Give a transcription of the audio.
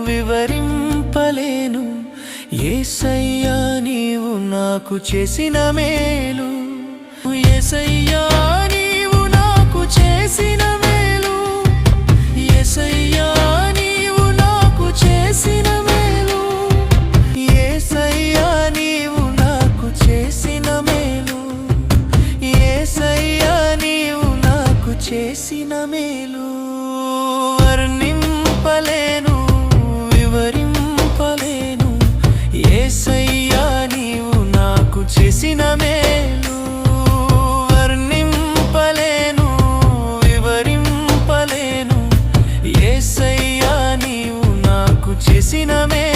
వివరింపలేను యేసయ్యా నీవు నాకు చేసిన మేలు యేసయ్యా నీవు నాకు చేసిన మేలు యేసయ్యా నీవు నాకు చేసిన మేలు యేసయ్యా నీవు నాకు చేసిన మేలు యేసయ్యా నీవు నాకు చేసిన మేలు వర్ణింపలేను వివరింపలేను యేసయ్యా నీవు నాకు చేసిన మేలు వర్ణింపలేను వివరింపలేను యేసయ్యా నీవు నాకు చేసిన మేలు